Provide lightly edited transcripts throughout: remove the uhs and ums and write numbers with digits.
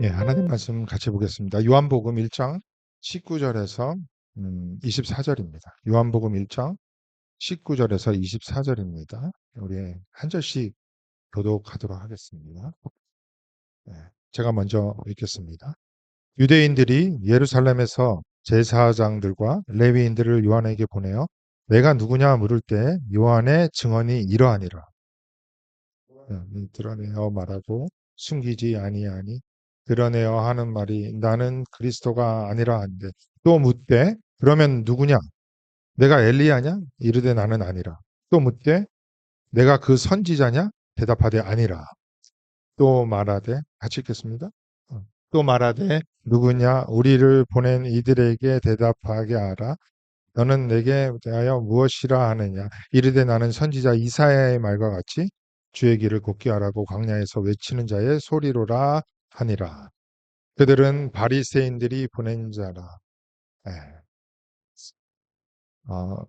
예, 하나님 말씀 같이 보겠습니다. 요한복음 1장 19절에서 24절입니다. 요한복음 1장 19절에서 24절입니다. 우리 한 절씩 교독하도록 하겠습니다. 예, 제가 먼저 읽겠습니다. 유대인들이 예루살렘에서 제사장들과 레위인들을 요한에게 보내어 내가 누구냐 물을 때 요한의 증언이 이러하니라. 드러내어 말하고 숨기지 아니하니 드러내어 하는 말이 나는 그리스도가 아니라 한데 또 묻되 그러면 누구냐 내가 엘리야냐 이르되 나는 아니라 또 묻되 내가 그 선지자냐 대답하되 아니라 또 말하되 같이 읽겠습니다. 또 말하되 누구냐 우리를 보낸 이들에게 대답하게 하라 너는 내게 대하여 무엇이라 하느냐 이르되 나는 선지자 이사야의 말과 같이 주의 길을 곱게 하라고 광야에서 외치는 자의 소리로라 하니라. 그들은 바리새인들이 보낸 자라. 예.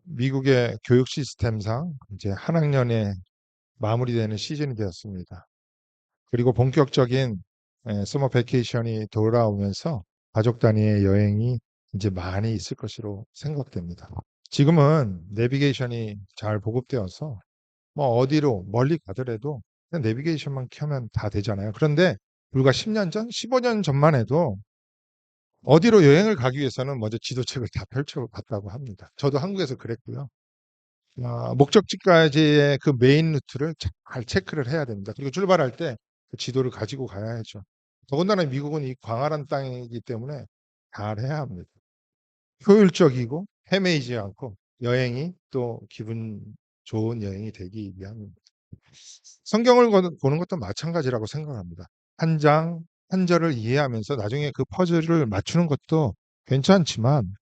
미국의 교육 시스템상 이제 한 학년에 마무리되는 시즌이 되었습니다. 그리고 본격적인 서머 베케이션이 돌아오면서 가족 단위의 여행이 이제 많이 있을 것으로 생각됩니다. 지금은 내비게이션이 잘 보급되어서 뭐 어디로 멀리 가더라도 그냥 내비게이션만 켜면 다 되잖아요. 그런데 불과 10년 전, 15년 전만 해도 어디로 여행을 가기 위해서는 먼저 지도책을 다 펼쳐봤다고 합니다. 저도 한국에서 그랬고요. 목적지까지의 그 메인 루트를 잘 체크를 해야 됩니다. 그리고 출발할 때 그 지도를 가지고 가야죠. 더군다나 미국은 이 광활한 땅이기 때문에 잘 해야 합니다. 효율적이고 헤매이지 않고 여행이 또 기분 좋은 여행이 되기 위함입니다. 성경을 보는 것도 마찬가지라고 생각합니다. 한 장, 한 절을 이해하면서 나중에 그 퍼즐을 맞추는 것도 괜찮지만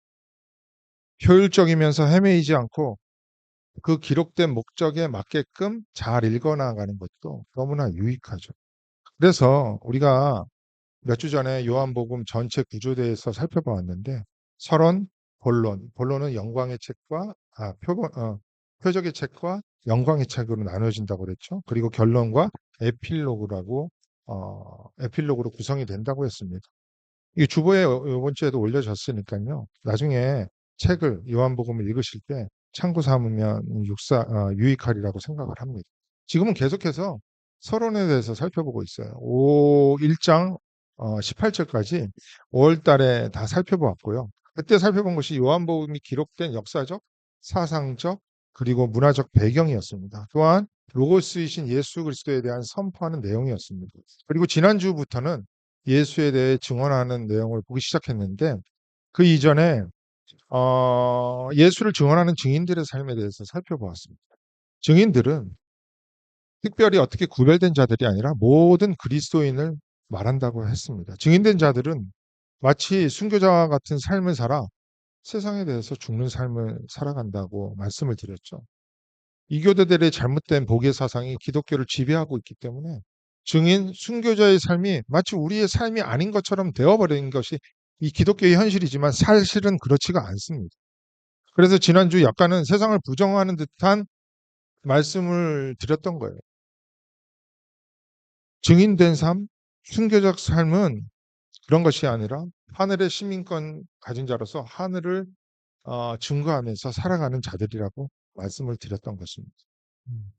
효율적이면서 헤매이지 않고 그 기록된 목적에 맞게끔 잘 읽어나가는 것도 너무나 유익하죠. 그래서 우리가 몇 주 전에 요한복음 전체 구조대에서 살펴보았는데 서론, 본론은 영광의 책과 표적의 책과 영광의 책으로 나눠진다고 그랬죠. 그리고 결론과 에필로그로 구성이 된다고 했습니다. 이 주보에 이번 주에도 올려졌으니까요. 나중에 책을 요한복음을 읽으실 때 참고 삼으면 유익하리라고 생각을 합니다. 지금은 계속해서 서론에 대해서 살펴보고 있어요. 1장 18절까지 5월 달에 다 살펴보았고요. 그때 살펴본 것이 요한복음이 기록된 역사적, 사상적, 그리고 문화적 배경이었습니다. 또한 로고스이신 예수 그리스도에 대한 선포하는 내용이었습니다. 그리고 지난주부터는 예수에 대해 증언하는 내용을 보기 시작했는데 그 이전에 예수를 증언하는 증인들의 삶에 대해서 살펴보았습니다. 증인들은 특별히 어떻게 구별된 자들이 아니라 모든 그리스도인을 말한다고 했습니다. 증인된 자들은 마치 순교자와 같은 삶을 살아 세상에 대해서 죽는 삶을 살아간다고 말씀을 드렸죠. 이교도들의 잘못된 보계 사상이 기독교를 지배하고 있기 때문에 증인, 순교자의 삶이 마치 우리의 삶이 아닌 것처럼 되어버린 것이 이 기독교의 현실이지만 사실은 그렇지가 않습니다. 그래서 지난주 약간은 세상을 부정하는 듯한 말씀을 드렸던 거예요. 증인된 삶, 순교적 삶은 그런 것이 아니라 하늘의 시민권 가진 자로서 하늘을 증거하면서 살아가는 자들이라고 말씀을 드렸던 것입니다.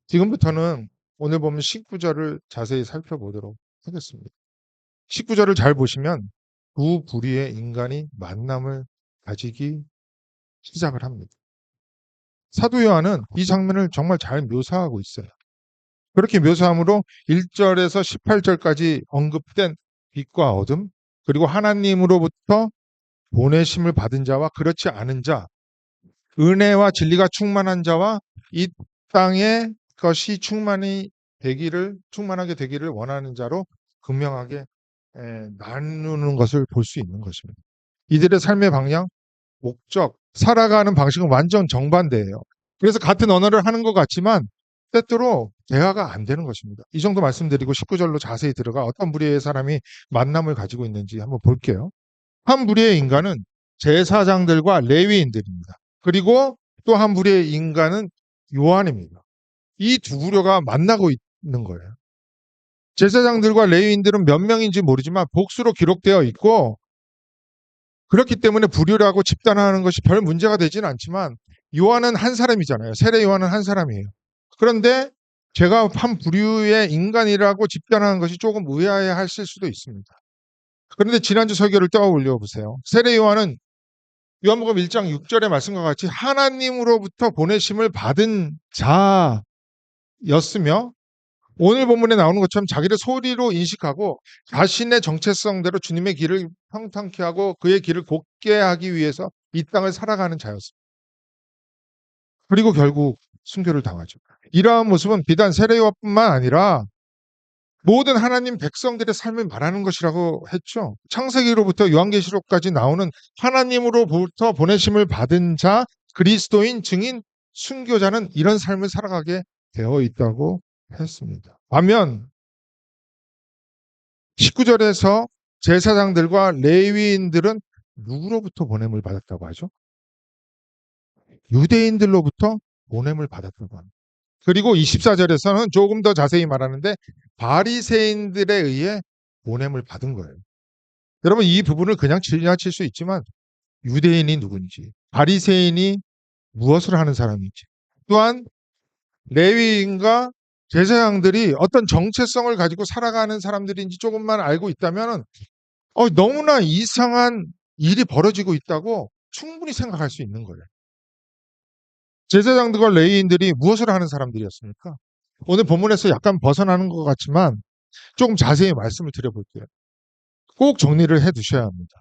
지금부터는 오늘 보면 19절을 자세히 살펴보도록 하겠습니다. 19절을 잘 보시면 두 부류의 인간이 만남을 가지기 시작을 합니다. 사도 요한은 이 장면을 정말 잘 묘사하고 있어요. 그렇게 묘사함으로 1절에서 18절까지 언급된 빛과 어둠, 그리고 하나님으로부터 보내심을 받은 자와 그렇지 않은 자, 은혜와 진리가 충만한 자와 이 땅에 것이 충만하게 되기를 원하는 자로 분명하게 나누는 것을 볼 수 있는 것입니다. 이들의 삶의 방향, 목적, 살아가는 방식은 완전 정반대예요. 그래서 같은 언어를 하는 것 같지만 때때로 대화가 안 되는 것입니다. 이 정도 말씀드리고 19절로 자세히 들어가 어떤 무리의 사람이 만남을 가지고 있는지 한번 볼게요. 한 무리의 인간은 제사장들과 레위인들입니다. 그리고 또 한 무리의 인간은 요한입니다. 이 두 부류가 만나고 있는 거예요. 제사장들과 레위인들은 몇 명인지 모르지만 복수로 기록되어 있고, 그렇기 때문에 부류라고 집단화하는 것이 별 문제가 되지는 않지만, 요한은 한 사람이잖아요. 세례 요한은 한 사람이에요. 그런데 제가 한 부류의 인간이라고 집단화하는 것이 조금 의아해하실 수도 있습니다. 그런데 지난주 설교를 떠올려 보세요. 세례 요한은 요한복음 1장 6절의 말씀과 같이 하나님으로부터 보내심을 받은 자였으며, 오늘 본문에 나오는 것처럼 자기를 소리로 인식하고 자신의 정체성대로 주님의 길을 평탄케 하고 그의 길을 곧게 하기 위해서 이 땅을 살아가는 자였습니다. 그리고 결국 순교를 당하죠. 이러한 모습은 비단 세례요한뿐만 아니라 모든 하나님 백성들의 삶을 말하는 것이라고 했죠. 창세기로부터 요한계시록까지 나오는 하나님으로부터 보내심을 받은 자, 그리스도인, 증인, 순교자는 이런 삶을 살아가게 되어 있다고 했습니다. 반면 19절에서 제사장들과 레위인들은 누구로부터 보냄을 받았다고 하죠? 유대인들로부터 보냄을 받았다고 합니다. 그리고 24절에서는 조금 더 자세히 말하는데 바리새인들에 의해 보냄을 받은 거예요. 여러분, 이 부분을 그냥 지나칠 수 있지만 유대인이 누군지, 바리새인이 무엇을 하는 사람인지, 또한 레위인과 제사장들이 어떤 정체성을 가지고 살아가는 사람들인지 조금만 알고 있다면 너무나 이상한 일이 벌어지고 있다고 충분히 생각할 수 있는 거예요. 제사장들과 레위인들이 무엇을 하는 사람들이었습니까? 오늘 본문에서 약간 벗어나는 것 같지만 조금 자세히 말씀을 드려볼게요. 꼭 정리를 해 두셔야 합니다.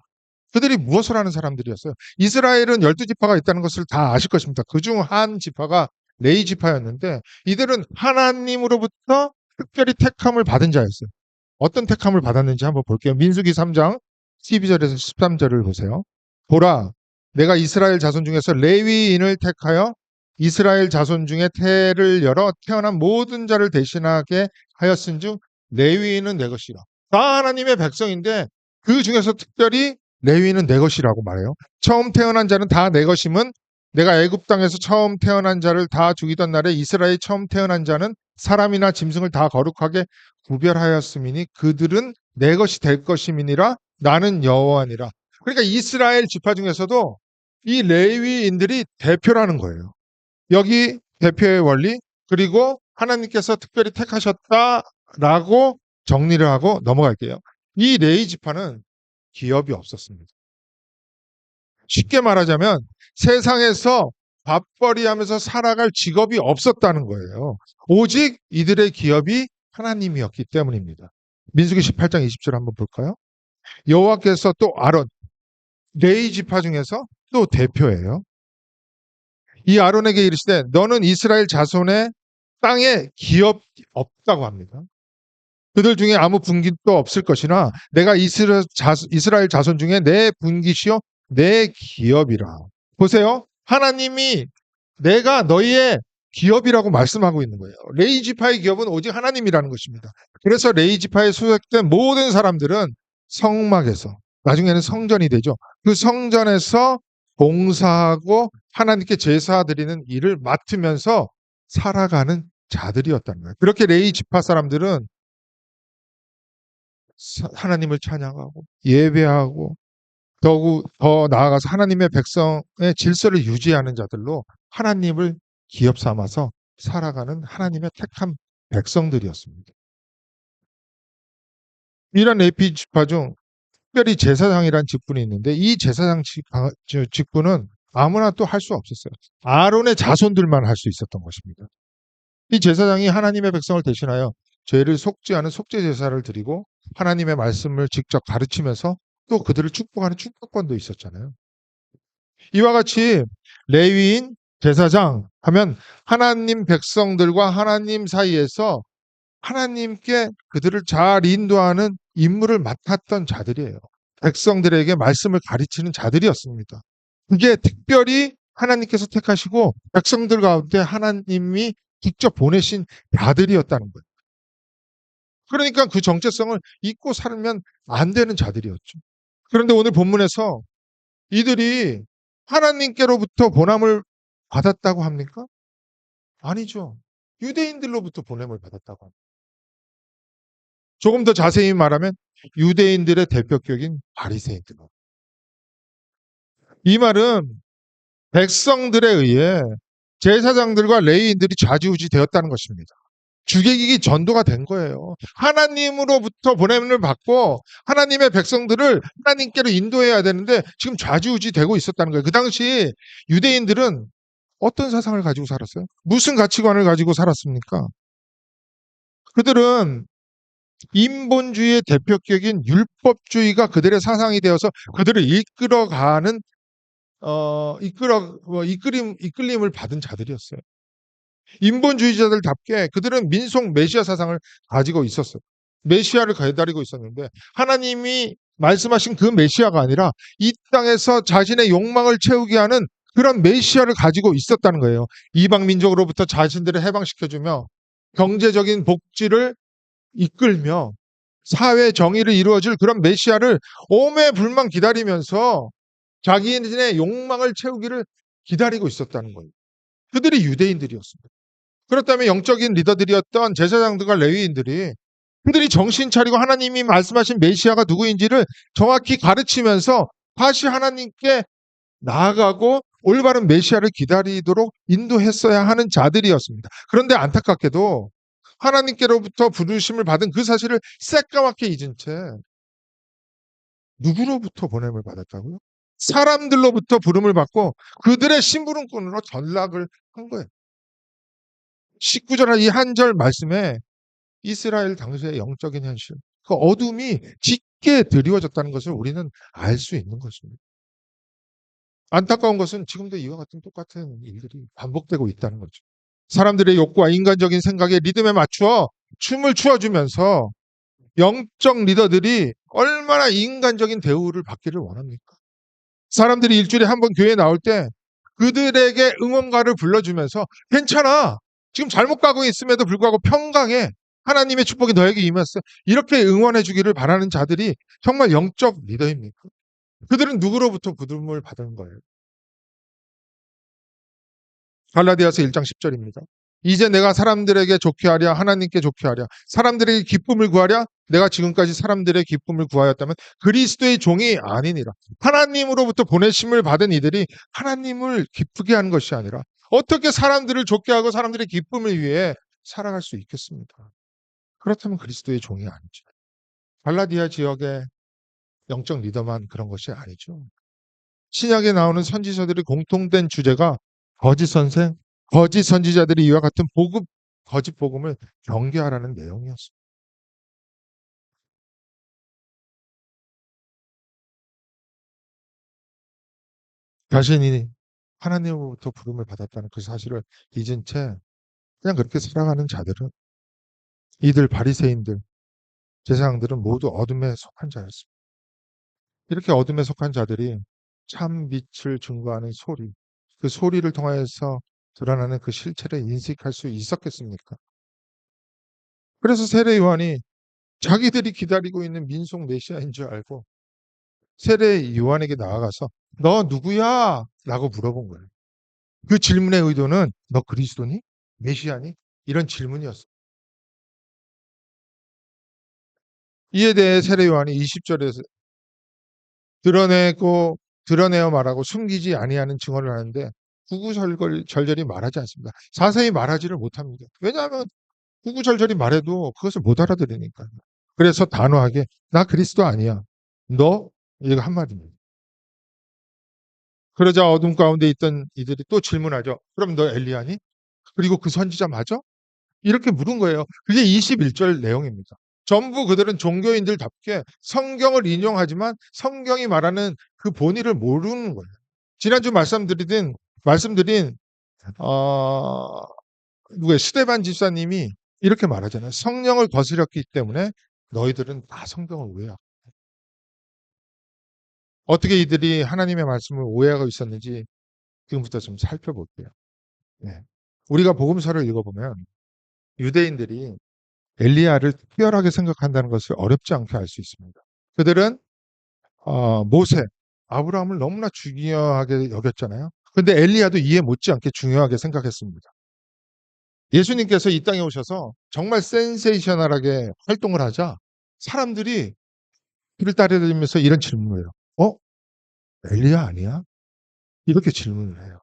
그들이 무엇을 하는 사람들이었어요? 이스라엘은 12지파가 있다는 것을 다 아실 것입니다. 그중 한 지파가 레위 지파였는데 이들은 하나님으로부터 특별히 택함을 받은 자였어요. 어떤 택함을 받았는지 한번 볼게요. 민수기 3장 12절에서 13절을 보세요. 보라, 내가 이스라엘 자손 중에서 레위인을 택하여 이스라엘 자손 중에 태를 열어 태어난 모든 자를 대신하게 하였은즉 레위인은 내 것이라. 다 하나님의 백성인데 그 중에서 특별히 레위인은 내 것이라고 말해요. 처음 태어난 자는 다 내 것임은 내가 애굽 땅에서 처음 태어난 자를 다 죽이던 날에 이스라엘 처음 태어난 자는 사람이나 짐승을 다 거룩하게 구별하였음이니 그들은 내 것이 될 것임이니라. 나는 여호와니라. 그러니까 이스라엘 지파 중에서도 이 레위인들이 대표라는 거예요. 여기 대표의 원리, 그리고 하나님께서 특별히 택하셨다라고 정리를 하고 넘어갈게요. 이 레위 지파는 기업이 없었습니다. 쉽게 말하자면 세상에서 밥벌이하면서 살아갈 직업이 없었다는 거예요. 오직 이들의 기업이 하나님이었기 때문입니다. 민수기 18장 20절 한번 볼까요? 여호와께서 또 아론, 레위 지파 중에서 또 대표예요. 이 아론에게 이르시되 너는 이스라엘 자손의 땅에 기업이 없다고 합니다. 그들 중에 아무 분깃도 없을 것이나 내가 이스라엘 자손 중에 내 분깃이요 내 기업이라. 보세요. 하나님이 내가 너희의 기업이라고 말씀하고 있는 거예요. 레위 지파의 기업은 오직 하나님이라는 것입니다. 그래서 레위 지파에 소속된 모든 사람들은 성막에서, 나중에는 성전이 되죠. 그 성전에서 봉사하고 하나님께 제사 드리는 일을 맡으면서 살아가는 자들이었다는 거예요. 그렇게 레위 지파 사람들은 하나님을 찬양하고 예배하고 더욱 더 나아가서 하나님의 백성의 질서를 유지하는 자들로 하나님을 기업 삼아서 살아가는 하나님의 택한 백성들이었습니다. 이런 레위 지파 중 특별히 제사장이란 직분이 있는데 이 제사장 직분은 아무나 또 할 수 없었어요. 아론의 자손들만 할 수 있었던 것입니다. 이 제사장이 하나님의 백성을 대신하여 죄를 속죄하는 속죄 제사를 드리고 하나님의 말씀을 직접 가르치면서 또 그들을 축복하는 축복권도 있었잖아요. 이와 같이 레위인, 제사장 하면 하나님 백성들과 하나님 사이에서 하나님께 그들을 잘 인도하는 임무를 맡았던 자들이에요. 백성들에게 말씀을 가르치는 자들이었습니다. 그게 특별히 하나님께서 택하시고 백성들 가운데 하나님이 직접 보내신 자들이었다는 거예요. 그러니까 그 정체성을 잊고 살면 안 되는 자들이었죠. 그런데 오늘 본문에서 이들이 하나님께로부터 보냄을 받았다고 합니까? 아니죠. 유대인들로부터 보냄을 받았다고 합니다. 조금 더 자세히 말하면 유대인들의 대표격인 바리새인들. 이 말은 백성들에 의해 제사장들과 레위인들이 좌지우지 되었다는 것입니다. 주객이 전도가 된 거예요. 하나님으로부터 보냄을 받고 하나님의 백성들을 하나님께로 인도해야 되는데 지금 좌지우지 되고 있었다는 거예요. 그 당시 유대인들은 어떤 사상을 가지고 살았어요? 무슨 가치관을 가지고 살았습니까? 그들은 인본주의의 대표격인 율법주의가 그들의 사상이 되어서 그들을 이끌어가는 이끌림을 받은 자들이었어요. 인본주의자들답게 그들은 민속 메시아 사상을 가지고 있었어요. 메시아를 기다리고 있었는데 하나님이 말씀하신 그 메시아가 아니라 이 땅에서 자신의 욕망을 채우게 하는 그런 메시아를 가지고 있었다는 거예요. 이방 민족으로부터 자신들을 해방시켜주며 경제적인 복지를 이끌며 사회 정의를 이루어줄 그런 메시아를 오매불망 기다리면서 자기의 욕망을 채우기를 기다리고 있었다는 거예요. 그들이 유대인들이었습니다. 그렇다면 영적인 리더들이었던 제사장들과 레위인들이 그들이 정신 차리고 하나님이 말씀하신 메시아가 누구인지를 정확히 가르치면서 다시 하나님께 나아가고 올바른 메시아를 기다리도록 인도했어야 하는 자들이었습니다. 그런데 안타깝게도 하나님께로부터 부르심을 받은 그 사실을 새까맣게 잊은 채 누구로부터 보냄을 받았다고요? 사람들로부터 부름을 받고 그들의 심부름꾼으로 전락을 한 거예요. 19절 이 한 절 말씀에 이스라엘 당시의 영적인 현실, 그 어둠이 짙게 드리워졌다는 것을 우리는 알 수 있는 것입니다. 안타까운 것은 지금도 이와 같은 똑같은 일들이 반복되고 있다는 거죠. 사람들의 욕구와 인간적인 생각에 리듬에 맞추어 춤을 추어주면서 영적 리더들이 얼마나 인간적인 대우를 받기를 원합니까? 사람들이 일주일에 한 번 교회에 나올 때 그들에게 응원가를 불러주면서 괜찮아. 지금 잘못 가고 있음에도 불구하고 평강해. 하나님의 축복이 너에게 임했어. 이렇게 응원해 주기를 바라는 자들이 정말 영적 리더입니까? 그들은 누구로부터 부름을 받은 거예요? 갈라디아서 1장 10절입니다. 이제 내가 사람들에게 좋게 하랴 하나님께 좋게 하랴 사람들에게 기쁨을 구하랴 내가 지금까지 사람들의 기쁨을 구하였다면 그리스도의 종이 아니니라. 하나님으로부터 보내심을 받은 이들이 하나님을 기쁘게 하는 것이 아니라 어떻게 사람들을 좋게 하고 사람들의 기쁨을 위해 살아갈 수 있겠습니까? 그렇다면 그리스도의 종이 아니죠. 갈라디아 지역의 영적 리더만 그런 것이 아니죠. 신약에 나오는 선지서들의 공통된 주제가 거짓 선생, 거짓 선지자들이 이와 같은 거짓 복음을 경계하라는 내용이었습니다. 자신이 하나님으로부터 부름을 받았다는 그 사실을 잊은 채 그냥 그렇게 살아가는 자들은 이들 바리새인들, 제사장들은 모두 어둠에 속한 자였습니다. 이렇게 어둠에 속한 자들이 참 빛을 증거하는 소리, 그 소리를 통해서 드러나는 그 실체를 인식할 수 있었겠습니까? 그래서 세례 요한이 자기들이 기다리고 있는 민속 메시아인 줄 알고 세례 요한에게 나아가서 너 누구야? 라고 물어본 거예요. 그 질문의 의도는 너 그리스도니? 메시아니? 이런 질문이었어요. 이에 대해 세례 요한이 20절에서 드러내어 말하고 숨기지 아니하는 증언을 하는데 구구절절히 말하지 않습니다. 자세히 말하지를 못합니다. 왜냐하면 구구절절히 말해도 그것을 못 알아들으니까요. 그래서 단호하게 나 그리스도 아니야. 너? 이거 한마디입니다. 그러자 어둠 가운데 있던 이들이 또 질문하죠. 그럼 너 엘리야니? 그리고 그 선지자 맞아? 이렇게 물은 거예요. 그게 21절 내용입니다. 전부 그들은 종교인들답게 성경을 인용하지만 성경이 말하는 그 본의를 모르는 거예요. 지난주 말씀드린 누구의 스데반 집사님이 이렇게 말하잖아요. 성령을 거스렸기 때문에 너희들은 다 성경을 오해하고. 어떻게 이들이 하나님의 말씀을 오해하고 있었는지 지금부터 좀 살펴볼게요. 네. 우리가 복음서를 읽어보면 유대인들이 엘리야를 특별하게 생각한다는 것을 어렵지 않게 알 수 있습니다. 그들은 모세, 아브라함을 너무나 중요하게 여겼잖아요. 근데 엘리야도 이해 못지않게 중요하게 생각했습니다. 예수님께서 이 땅에 오셔서 정말 센세이셔널하게 활동을 하자 사람들이 그를 따라다니면서 이런 질문을 해요. "어? 엘리야 아니야?" 이렇게 질문을 해요.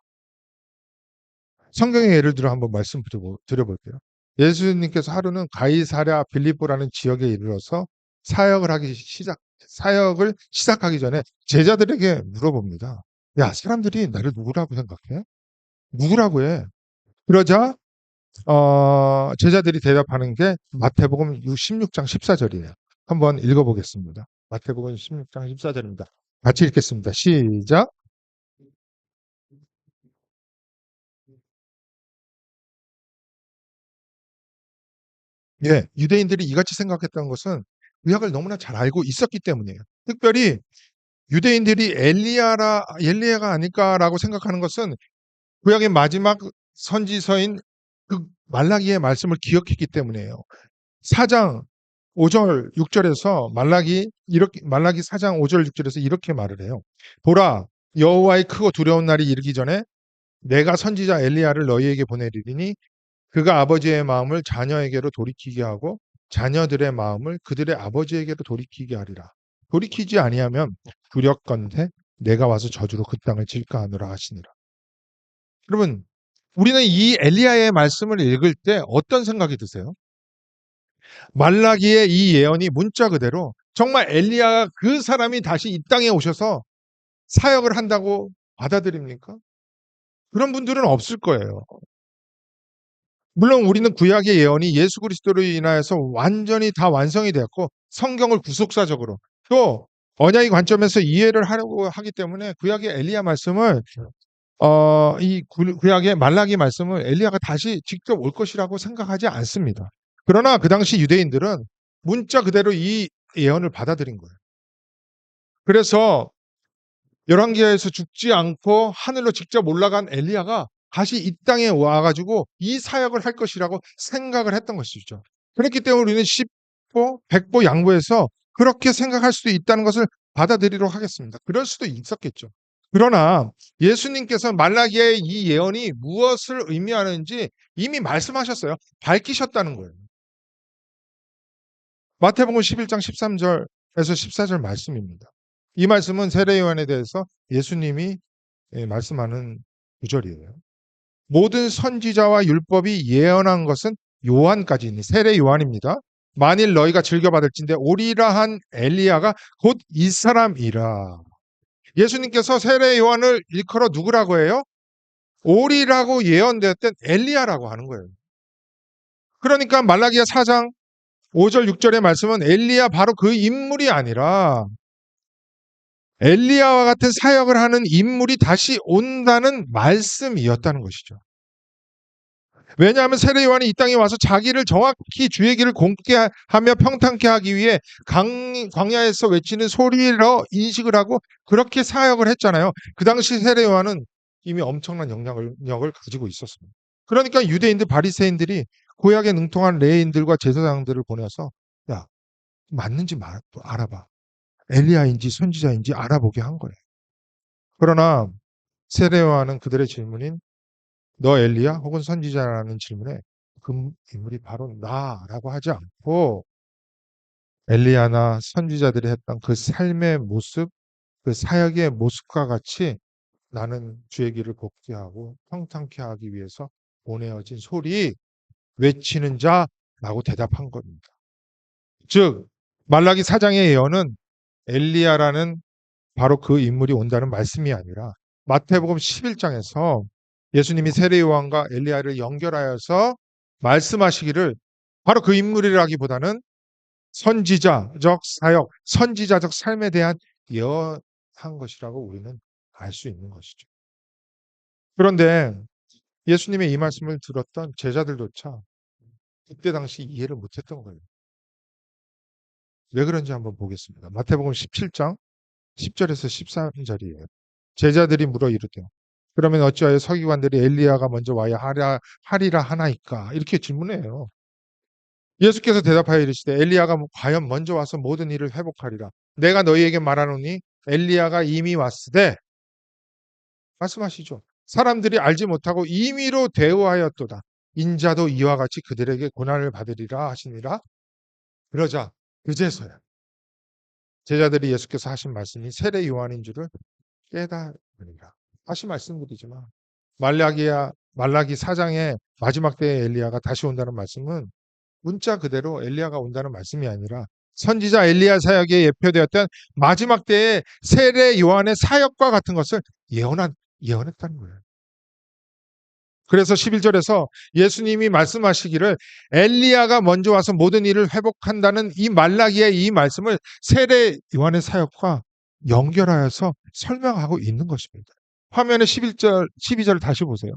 성경의 예를 들어 한번 말씀 드려볼게요. 예수님께서 하루는 가이사랴 빌립보라는 지역에 이르러서 사역을 시작하기 전에 제자들에게 물어봅니다. "야, 사람들이 나를 누구라고 생각해? 누구라고 해?" 그러자 제자들이 대답하는 게 마태복음 16장 14절이에요. 한번 읽어보겠습니다. 마태복음 16장 14절입니다. 같이 읽겠습니다. 시작. 예, 유대인들이 이같이 생각했던 것은 구약을 너무나 잘 알고 있었기 때문이에요. 특별히 유대인들이 엘리야가 아닐까라고 생각하는 것은 구약의 마지막 선지서인 그 말라기의 말씀을 기억했기 때문이에요. 4장 5절 6절에서 말라기 4장 5절 6절에서 이렇게 말을 해요. 보라, 여호와의 크고 두려운 날이 이르기 전에 내가 선지자 엘리야를 너희에게 보내리니 그가 아버지의 마음을 자녀에게로 돌이키게 하고 자녀들의 마음을 그들의 아버지에게로 돌이키게 하리라. 돌이키지 아니하면 두렵건대 내가 와서 저주로 그 땅을 질까 하노라 하시니라. 여러분, 우리는 이 엘리야의 말씀을 읽을 때 어떤 생각이 드세요? 말라기의 이 예언이 문자 그대로 정말 엘리야가 그 사람이 다시 이 땅에 오셔서 사역을 한다고 받아들입니까? 그런 분들은 없을 거예요. 물론 우리는 구약의 예언이 예수 그리스도로 인하여서 완전히 다 완성이 되었고 성경을 구속사적으로 또 언약의 관점에서 이해를 하려고 하기 때문에 구약의 엘리야 말씀을 이 구약의 말라기 말씀을 엘리야가 다시 직접 올 것이라고 생각하지 않습니다. 그러나 그 당시 유대인들은 문자 그대로 이 예언을 받아들인 거예요. 그래서 열왕기하에서 죽지 않고 하늘로 직접 올라간 엘리야가 다시 이 땅에 와가지고 이 사역을 할 것이라고 생각을 했던 것이죠. 그렇기 때문에 우리는 10보, 100보 양보해서 그렇게 생각할 수도 있다는 것을 받아들이도록 하겠습니다. 그럴 수도 있었겠죠. 그러나 예수님께서 말라기의 이 예언이 무엇을 의미하는지 이미 말씀하셨어요. 밝히셨다는 거예요. 마태복음 11장 13절에서 14절 말씀입니다. 이 말씀은 세례 요한에 대해서 예수님이 말씀하는 구절이에요. 모든 선지자와 율법이 예언한 것은 요한까지니 세례 요한입니다. 만일 너희가 즐겨받을진대 오리라 한 엘리야가 곧 이 사람이라. 예수님께서 세례 요한을 일컬어 누구라고 해요? 오리라고 예언되었던 엘리야라고 하는 거예요. 그러니까 말라기야 4장 5절 6절의 말씀은 엘리야 바로 그 인물이 아니라 엘리야와 같은 사역을 하는 인물이 다시 온다는 말씀이었다는 것이죠. 왜냐하면 세례 요한이 이 땅에 와서 자기를 정확히 주의 길을 공개하며 평탄케 하기 위해 광야에서 외치는 소리로 인식을 하고 그렇게 사역을 했잖아요. 그 당시 세례 요한은 이미 엄청난 영향력을 가지고 있었습니다. 그러니까 유대인들 바리새인들이 구약에 능통한 레인들과 제사장들을 보내서 야, 맞는지 알아봐. 엘리야인지 선지자인지 알아보게 한 거예요. 그러나 세례 요한은 그들의 질문인 너 엘리야 혹은 선지자라는 질문에 그 인물이 바로 나라고 하지 않고 엘리야나 선지자들이 했던 그 삶의 모습, 그 사역의 모습과 같이 나는 주의 길을 복귀하고 평탄케 하기 위해서 보내어진 소리 외치는 자라고 대답한 겁니다. 즉 말라기 4장의 예언은 엘리야라는 바로 그 인물이 온다는 말씀이 아니라 마태복음 11장에서 예수님이 세례 요한과 엘리야를 연결하여서 말씀하시기를 바로 그 인물이라기보다는 선지자적 사역, 선지자적 삶에 대한 예언한 것이라고 우리는 알 수 있는 것이죠. 그런데 예수님의 이 말씀을 들었던 제자들조차 그때 당시 이해를 못했던 거예요. 왜 그런지 한번 보겠습니다. 마태복음 17장 10절에서 13절이에요. 제자들이 물어 이르되 그러면 어찌하여 서기관들이 엘리야가 먼저 와야 하리라 하나이까 이렇게 질문해요. 예수께서 대답하여 이르시되 엘리야가 과연 먼저 와서 모든 일을 회복하리라. 내가 너희에게 말하노니 엘리야가 이미 왔으되 말씀하시죠. 사람들이 알지 못하고 임의로 대우하였도다. 인자도 이와 같이 그들에게 고난을 받으리라 하시니라. 그러자 그제서야 제자들이 예수께서 하신 말씀이 세례 요한인 줄을 깨달으리라. 다시 말씀드리지만 말라기 4장의 마지막 때의 엘리야가 다시 온다는 말씀은 문자 그대로 엘리야가 온다는 말씀이 아니라 선지자 엘리야 사역에 예표되었던 마지막 때의 세례 요한의 사역과 같은 것을 예언했다는 거예요. 그래서 11절에서 예수님이 말씀하시기를 엘리야가 먼저 와서 모든 일을 회복한다는 이 말라기의 이 말씀을 세례 요한의 사역과 연결하여서 설명하고 있는 것입니다. 화면에 11절, 12절을 다시 보세요.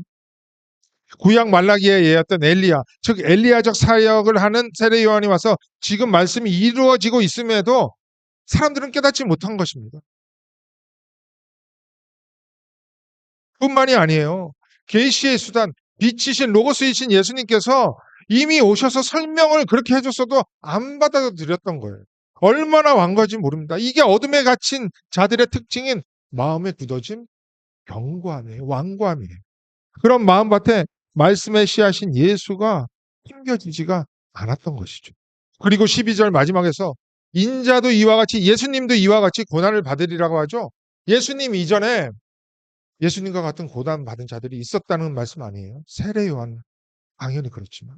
구약 말라기에 예했던 엘리야, 즉 엘리야적 사역을 하는 세례 요한이 와서 지금 말씀이 이루어지고 있음에도 사람들은 깨닫지 못한 것입니다. 뿐만이 아니에요. 계시의 수단, 빛이신 로고스이신 예수님께서 이미 오셔서 설명을 그렇게 해줬어도 안 받아들였던 거예요. 얼마나 완고한지 모릅니다. 이게 어둠에 갇힌 자들의 특징인 마음의 굳어짐, 견고함이에요. 완고함이에요. 그런 마음밭에 말씀의 씨앗인 예수가 숨겨지지가 않았던 것이죠. 그리고 12절 마지막에서 인자도 이와 같이 예수님도 이와 같이 고난을 받으리라고 하죠. 예수님 이전에 예수님과 같은 고난 받은 자들이 있었다는 말씀 아니에요? 세례 요한 당연히 그렇지만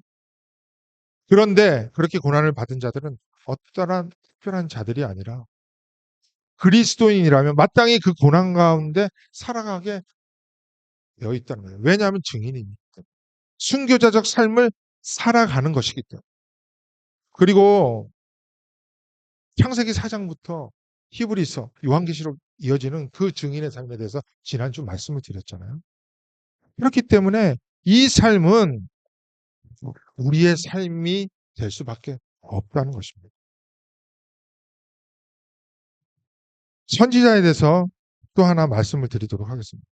그런데 그렇게 고난을 받은 자들은 어떠한 특별한 자들이 아니라 그리스도인이라면 마땅히 그 고난 가운데 살아가게 되어 있다는 거예요. 왜냐하면 증인이니까. 순교자적 삶을 살아가는 것이기 때문에. 그리고 창세기 4장부터 히브리서, 요한계시록 이어지는 그 증인의 삶에 대해서 지난주 말씀을 드렸잖아요. 그렇기 때문에 이 삶은 우리의 삶이 될 수밖에 없다는 것입니다. 선지자에 대해서 또 하나 말씀을 드리도록 하겠습니다.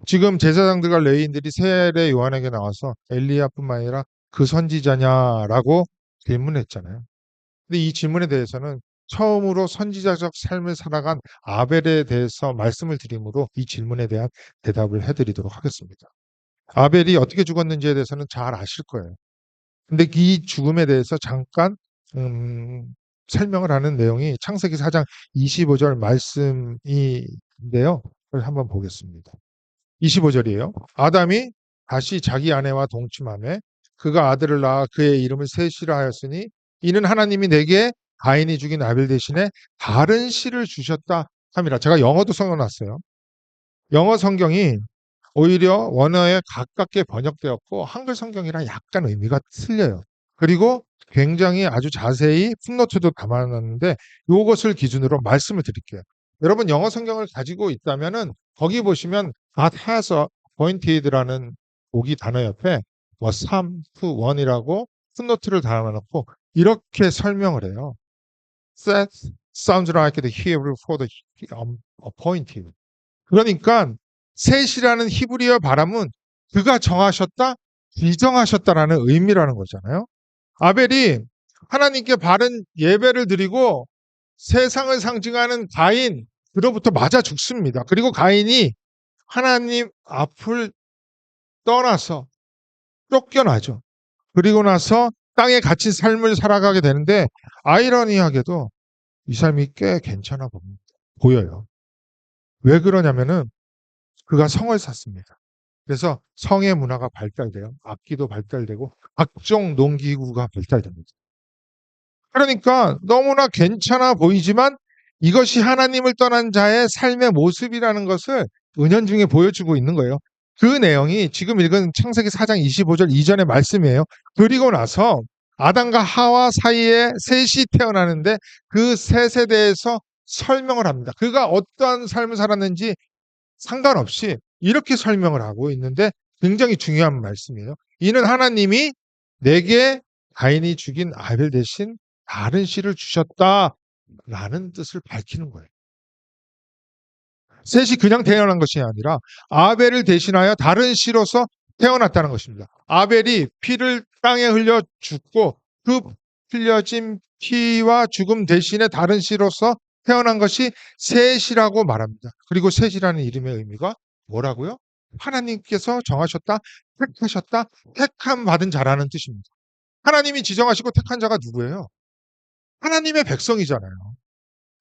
지금 제사장들과 레위인들이 세례 요한에게 나와서 엘리야뿐만 아니라 그 선지자냐라고 질문했잖아요. 근데 이 질문에 대해서는 처음으로 선지자적 삶을 살아간 아벨에 대해서 말씀을 드림으로 이 질문에 대한 대답을 해드리도록 하겠습니다. 아벨이 어떻게 죽었는지에 대해서는 잘 아실 거예요. 근데 이 죽음에 대해서 잠깐 설명을 하는 내용이 창세기 4장 25절 말씀인데요. 그걸 한번 보겠습니다. 25절이에요. 아담이 다시 자기 아내와 동침하며 그가 아들을 낳아 그의 이름을 셋이라 하였으니 이는 하나님이 내게 가인이 죽인 아벨 대신에 다른 씨를 주셨다 함이라. 제가 영어도 써놨어요. 영어 성경이 오히려 원어에 가깝게 번역되었고 한글 성경이랑 약간 의미가 틀려요. 그리고 굉장히 아주 자세히 풋노트도 담아놨는데 이것을 기준으로 말씀을 드릴게요. 여러분 영어 성경을 가지고 있다면은 거기 보시면 God has appointed라는 보기 단어 옆에 뭐 3, 2, 1이라고 풋노트를 담아놓고 이렇게 설명을 해요. That sounds like the Hebrew for the appointed. 그러니까 셋이라는 히브리어 발음은 그가 정하셨다, 지정하셨다라는 의미라는 거잖아요. 아벨이 하나님께 바른 예배를 드리고 세상을 상징하는 가인, 그로부터 맞아 죽습니다. 그리고 가인이 하나님 앞을 떠나서 쫓겨나죠. 그리고 나서 땅에 갇힌 삶을 살아가게 되는데 아이러니하게도 이 삶이 꽤 괜찮아 보여요. 왜 그러냐면은 그가 성을 샀습니다. 그래서 성의 문화가 발달돼요. 악기도 발달되고 각종 농기구가 발달됩니다. 그러니까 너무나 괜찮아 보이지만 이것이 하나님을 떠난 자의 삶의 모습이라는 것을 은연중에 보여주고 있는 거예요. 그 내용이 지금 읽은 창세기 4장 25절 이전의 말씀이에요. 그리고 나서 아담과 하와 사이에 셋이 태어나는데 그 셋에 대해서 설명을 합니다. 그가 어떠한 삶을 살았는지 상관없이 이렇게 설명을 하고 있는데 굉장히 중요한 말씀이에요. 이는 하나님이 내게 가인이 죽인 아벨 대신 다른 씨를 주셨다라는 뜻을 밝히는 거예요. 셋이 그냥 태어난 것이 아니라 아벨을 대신하여 다른 씨로서 태어났다는 것입니다. 아벨이 피를 땅에 흘려 죽고 그 흘려진 피와 죽음 대신에 다른 씨로서 태어난 것이 셋이라고 말합니다. 그리고 셋이라는 이름의 의미가 뭐라고요? 하나님께서 정하셨다, 택하셨다, 택함 받은 자라는 뜻입니다. 하나님이 지정하시고 택한 자가 누구예요? 하나님의 백성이잖아요.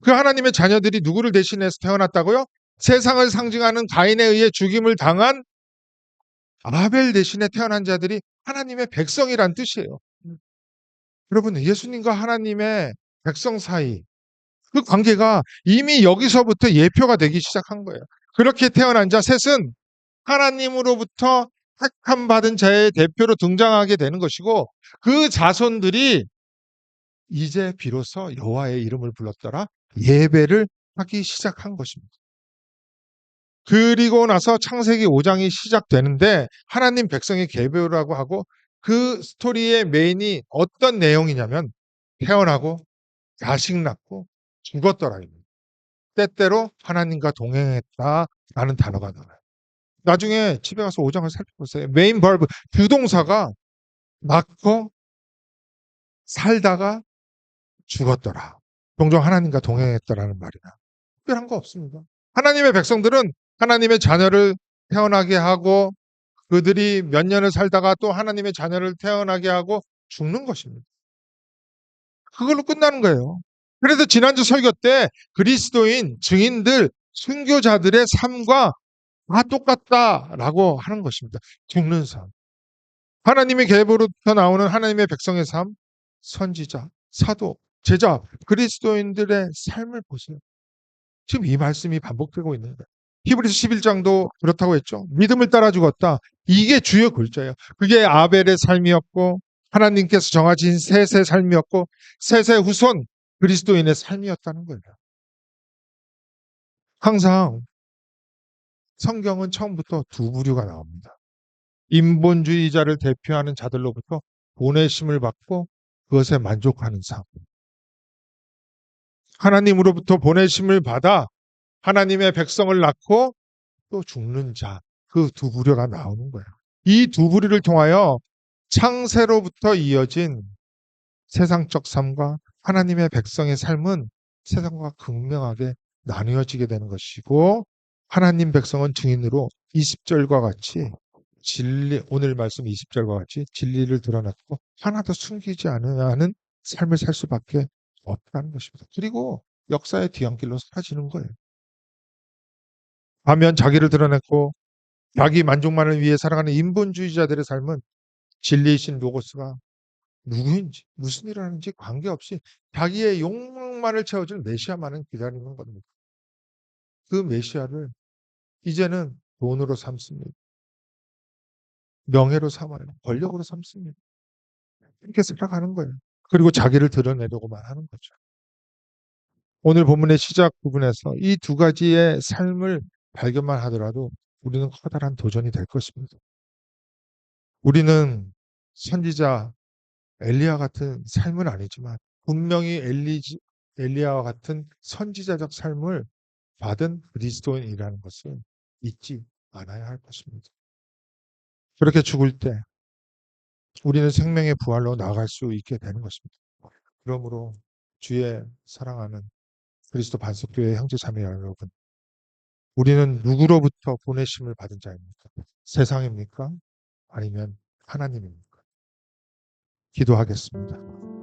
그 하나님의 자녀들이 누구를 대신해서 태어났다고요? 세상을 상징하는 가인에 의해 죽임을 당한 아벨 대신에 태어난 자들이 하나님의 백성이란 뜻이에요. 여러분, 예수님과 하나님의 백성 사이 그 관계가 이미 여기서부터 예표가 되기 시작한 거예요. 그렇게 태어난 자 셋은 하나님으로부터 택함 받은 자의 대표로 등장하게 되는 것이고, 그 자손들이 이제 비로소 여호와의 이름을 불렀더라 예배를 하기 시작한 것입니다. 그리고 나서 창세기 5장이 시작되는데 하나님 백성의 계보라고 하고, 그 스토리의 메인이 어떤 내용이냐면 태어나고 자식 낳고 죽었더라. 때때로 하나님과 동행했다라는 단어가 나와요. 나중에 집에 가서 5장을 살펴보세요. 메인 벌브 주동사가 낳고 살다가 죽었더라. 종종 하나님과 동행했다라는 말이다. 특별한 거 없습니다. 하나님의 백성들은 하나님의 자녀를 태어나게 하고 그들이 몇 년을 살다가 또 하나님의 자녀를 태어나게 하고 죽는 것입니다. 그걸로 끝나는 거예요. 그래서 지난주 설교 때 그리스도인 증인들, 순교자들의 삶과 다 똑같다라고 하는 것입니다. 죽는 삶. 하나님의 계보로부터 나오는 하나님의 백성의 삶, 선지자, 사도, 제자, 그리스도인들의 삶을 보세요. 지금 이 말씀이 반복되고 있는 거예요. 히브리서 11장도 그렇다고 했죠. 믿음을 따라 죽었다. 이게 주요 글자예요. 그게 아벨의 삶이었고 하나님께서 정하신 셋의 삶이었고 셋의 후손 그리스도인의 삶이었다는 거예요. 항상 성경은 처음부터 두 부류가 나옵니다. 인본주의자를 대표하는 자들로부터 보내심을 받고 그것에 만족하는 삶. 하나님으로부터 보내심을 받아 하나님의 백성을 낳고 또 죽는 자. 그 두 부류가 나오는 거예요. 이 두 부류를 통하여 창세로부터 이어진 세상적 삶과 하나님의 백성의 삶은 세상과 극명하게 나누어지게 되는 것이고, 하나님 백성은 증인으로 20절과 같이 오늘 말씀 20절과 같이 진리를 드러냈고 하나도 숨기지 않는 삶을 살 수밖에 없다는 것입니다. 그리고 역사의 뒤안길로 사라지는 거예요. 반면 자기를 드러냈고 자기 만족만을 위해 살아가는 인본주의자들의 삶은 진리이신 로고스가 누구인지 무슨 일을 하는지 관계없이 자기의 욕망만을 채워줄 메시아만을 기다리는 겁니다. 그 메시아를 이제는 돈으로 삼습니다. 명예로 삼아요. 권력으로 삼습니다. 이렇게 생각하는 거예요. 그리고 자기를 드러내려고만 하는 거죠. 오늘 본문의 시작 부분에서 이 두 가지의 삶을 발견만 하더라도 우리는 커다란 도전이 될 것입니다. 우리는 선지자 엘리야 같은 삶은 아니지만 분명히 엘리야와 같은 선지자적 삶을 받은 그리스도인이라는 것을 잊지 않아야 할 것입니다. 그렇게 죽을 때 우리는 생명의 부활로 나아갈 수 있게 되는 것입니다. 그러므로 주의 사랑하는 그리스도 반석교회 형제자매 여러분, 우리는 누구로부터 보내심을 받은 자입니까? 세상입니까? 아니면 하나님입니까? 기도하겠습니다.